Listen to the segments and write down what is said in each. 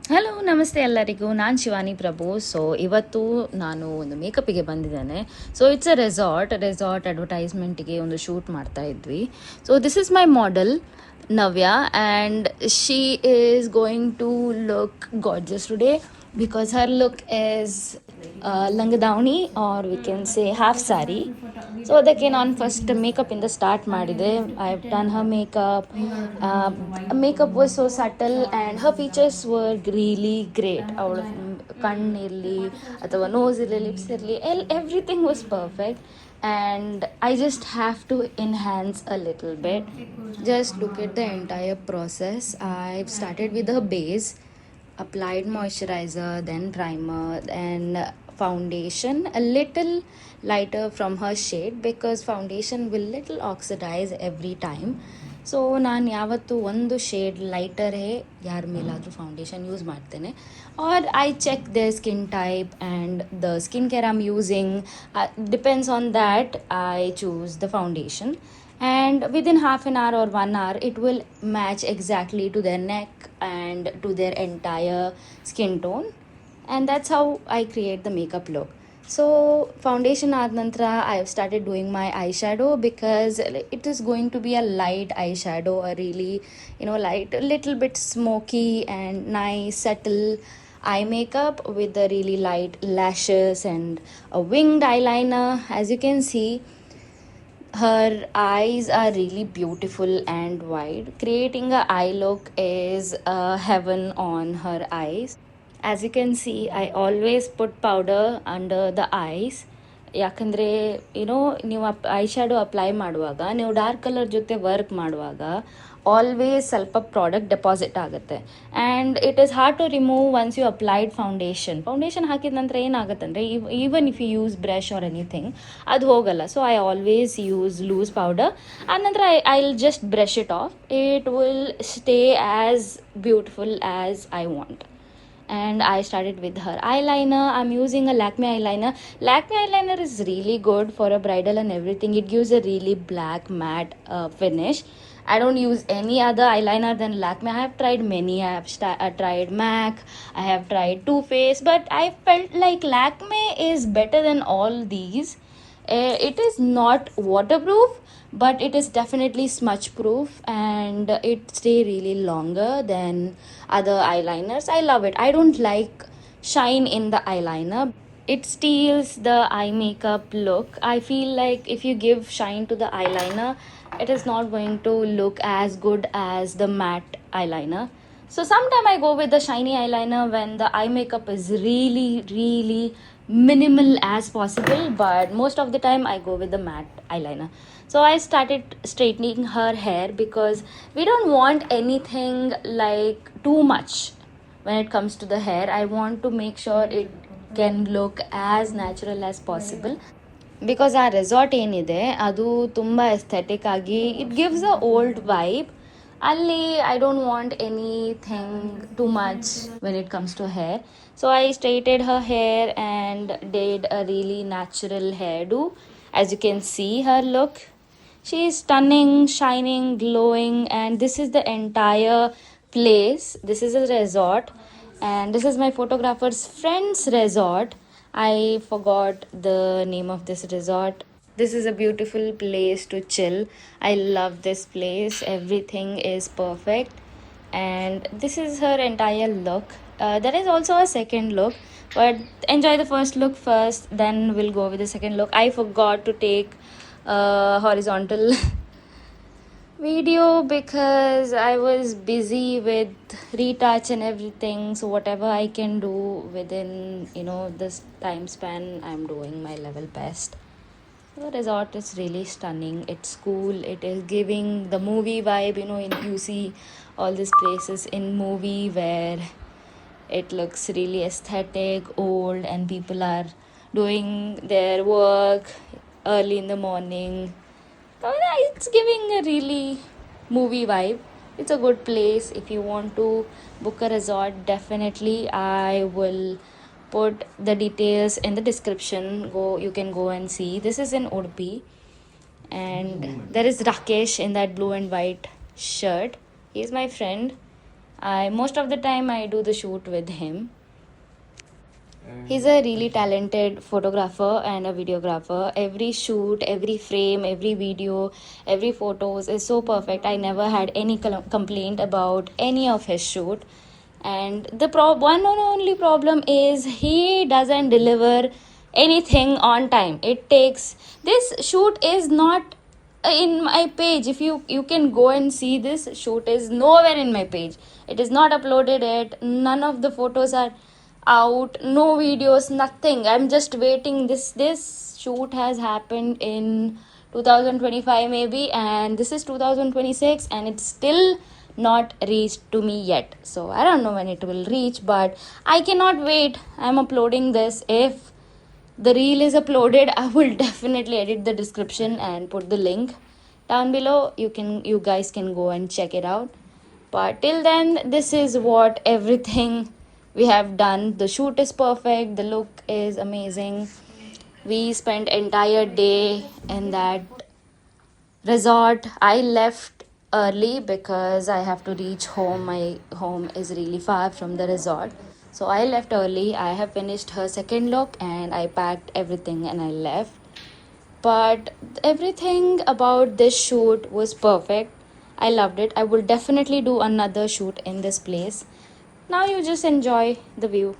Hello ನಮಸ್ತೆ ಎಲ್ಲರಿಗೂ. ನಾನು ಶಿವಾನಿ ಪ್ರಭು. ಸೊ ಇವತ್ತು ನಾನು ಒಂದು ಮೇಕಪ್ಪಿಗೆ ಬಂದಿದ್ದೇನೆ. ಸೊ ಇಟ್ಸ್ ರೆಸಾರ್ಟ್ ಅಡ್ವರ್ಟೈಸ್ಮೆಂಟಿಗೆ ಒಂದು ಶೂಟ್ ಮಾಡ್ತಾ ಇದ್ವಿ. So this is my model Navya and she is going to look gorgeous today because her look is langadawni or we can say half sari. So ಅದಕ್ಕೆ ನಾನು ಫಸ್ಟ್ ಮೇಕಪ್ಪಿಂದ ಸ್ಟಾರ್ಟ್ ಮಾಡಿದೆ. I have done Har makeup was so subtle and her features var really great. ಅವಳ ಕಣ್ಣಿರಲಿ ಅಥವಾ nose ಇರಲಿ, lips ಇರಲಿ, everything was perfect. And I just have to enhance a little bit. Just look at the entire process. I've started with the base, applied moisturizer, then primer, then foundation, a little lighter from her shade because foundation will little oxidize every time. So ನಾನು ಯಾವತ್ತು ಒಂದು shade ಲೈಟರೇ ಯಾರ ಮೇಲಾದರೂ foundation use ಮಾಡ್ತೇನೆ. Or I check the skin type and the skin care I'm using. Depends on that I choose the foundation. And within half an hour or 1 hour it will match exactly to their neck and to their entire skin tone, and that's how I create the makeup look. So foundation aad nantra I have started doing my eyeshadow because it is going to be a light eyeshadow, a really light, a little bit smoky and nice subtle eye makeup with the really light lashes and a winged eyeliner. As you can see, her eyes are really beautiful and wide. Creating a eye look is a heaven on her eyes. As you can see, I always put powder under the eyes. ಯಾಕಂದರೆ ನೀವು I shadow apply ಮಾಡುವಾಗ, ನೀವು dark colour ಜೊತೆ work ಮಾಡುವಾಗ always ಸ್ವಲ್ಪ product deposit ಆಗುತ್ತೆ and it is hard to remove once you applied foundation ಹಾಕಿದ ನಂತರ ಏನಾಗುತ್ತೆ ಅಂದರೆ even if you use brush or anything ಅದು ಹೋಗಲ್ಲ. So I always use loose powder. ಆನಂತರ I will just brush it off. It will stay as beautiful as I want. And I started with her eyeliner. I'm using a Lakme eyeliner. Lakme eyeliner is really good for a bridal and everything. It gives a really black matte finish. I don't use any other eyeliner than Lakme. I have tried many. I have tried MAC. I have tried Too Faced, but I felt like Lakme is better than all these. It is not waterproof, but it is definitely smudge proof and it stay really longer than other eyeliners. I love it. I don't like shine in the eyeliner. It steals the eye makeup look. I feel like if you give shine to the eyeliner, it is not going to look as good as the matte eyeliner. So sometimes I go with the shiny eyeliner when the eye makeup is really, really minimal as possible, but most of the time I go with the matte eyeliner. So I started straightening her hair because we don't want anything like too much when it comes to the hair. I want to make sure it can look as natural as possible. Because ಆ resort ಏನಿದೆ ಅದು ತುಂಬ aesthetic ಆಗಿ it gives a old vibe. ಅಲ್ಲಿ I don't want anything too much when it comes to hair. So I straightened her hair and did a really natural hairdo. As you can see her look. She is stunning, shining, glowing, and this is the entire place. This is a resort, and this is my photographer's friend's resort. I forgot the name of this resort. This is a beautiful place to chill. I love this place. Everything is perfect, and this is her entire look. There is also a second look, but enjoy the first look first, then we'll go with the second look. I forgot to take horizontal video because I was busy with retouch and everything. So whatever I can do within this time span, I'm doing my level best. The resort is really stunning. It's cool. It is giving the movie vibe. You see all these places in movie where it looks really aesthetic, old, and people are doing their work early in the morning. It's giving a really movie vibe. It's a good place. If you want to book a resort, definitely I will put the details in the description. You can go and see. This is in Udupi, and there is Rakesh in that blue and white shirt. He is my friend. I most of the time I do the shoot with him. He's a really talented photographer and a videographer. Every shoot, every frame, every video, every photos is so perfect. I never had any complaint about any of his shoot. And the one and only problem is he doesn't deliver anything on time. It takes this shoot is not in my page. If you can go and see, this shoot is nowhere in my page. It is not uploaded yet. None of the photos are out, no videos, nothing. I'm just waiting. This shoot has happened in 2025 maybe, and this is 2026 and it's still not reached to me yet. So I don't know when it will reach, but I cannot wait. I'm uploading this. If the reel is uploaded, I will definitely edit the description and put the link down below. You guys can go and check it out. But till then, this is what everything we have done. The shoot is perfect, the look is amazing. We spent entire day in that resort. I left early because I have to reach home. My home is really far from the resort. So I left early. I have finished her second look and I packed everything and I left. But everything about this shoot was perfect. I loved it. I will definitely do another shoot in this place. Now you just enjoy the view.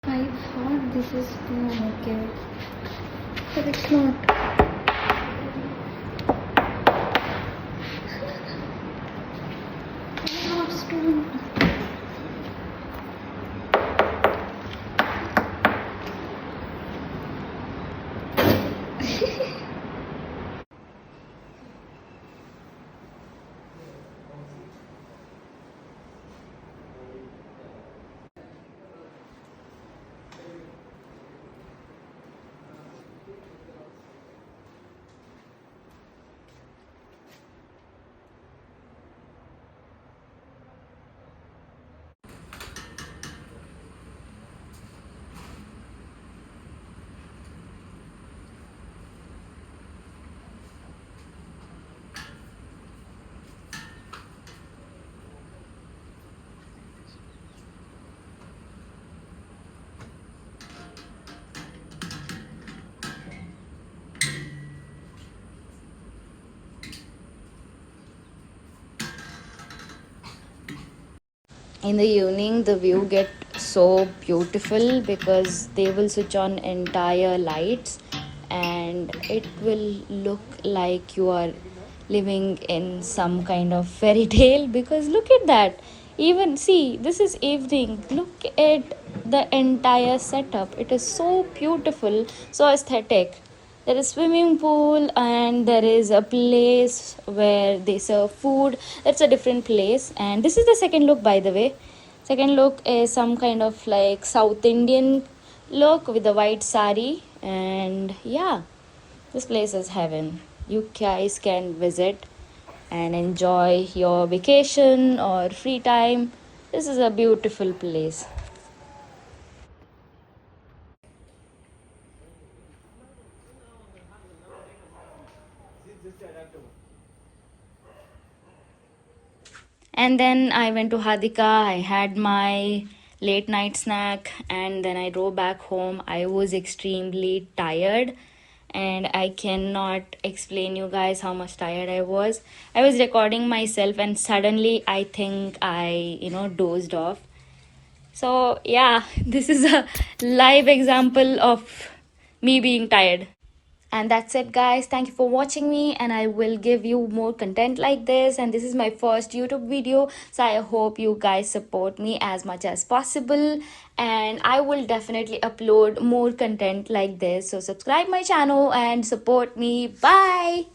I thought this is okay, but it's not. Not stone. In the evening the view get so beautiful because they will switch on entire lights and it will look like you are living in some kind of fairy tale. Because look at that, even see, this is evening, look at the entire setup. It is so beautiful, so aesthetic. There is swimming pool and there is a place where they serve food. That's a different place. And this is the second look, by the way. Second look is some kind of like South Indian look with the white sari. And yeah, this place is heaven. You guys can visit and enjoy your vacation or free time. This is a beautiful place. And then I went to Hadika. I had my late night snack and then I drove back home. I was extremely tired and I cannot explain you guys how much tired I was. I was recording myself and suddenly I think I dozed off. So yeah, this is a live example of me being tired. And that's it, guys. Thank you for watching me, and I will give you more content like this. And this is my first YouTube video, so I hope you guys support me as much as possible, and I will definitely upload more content like this. So subscribe my channel and support me. Bye.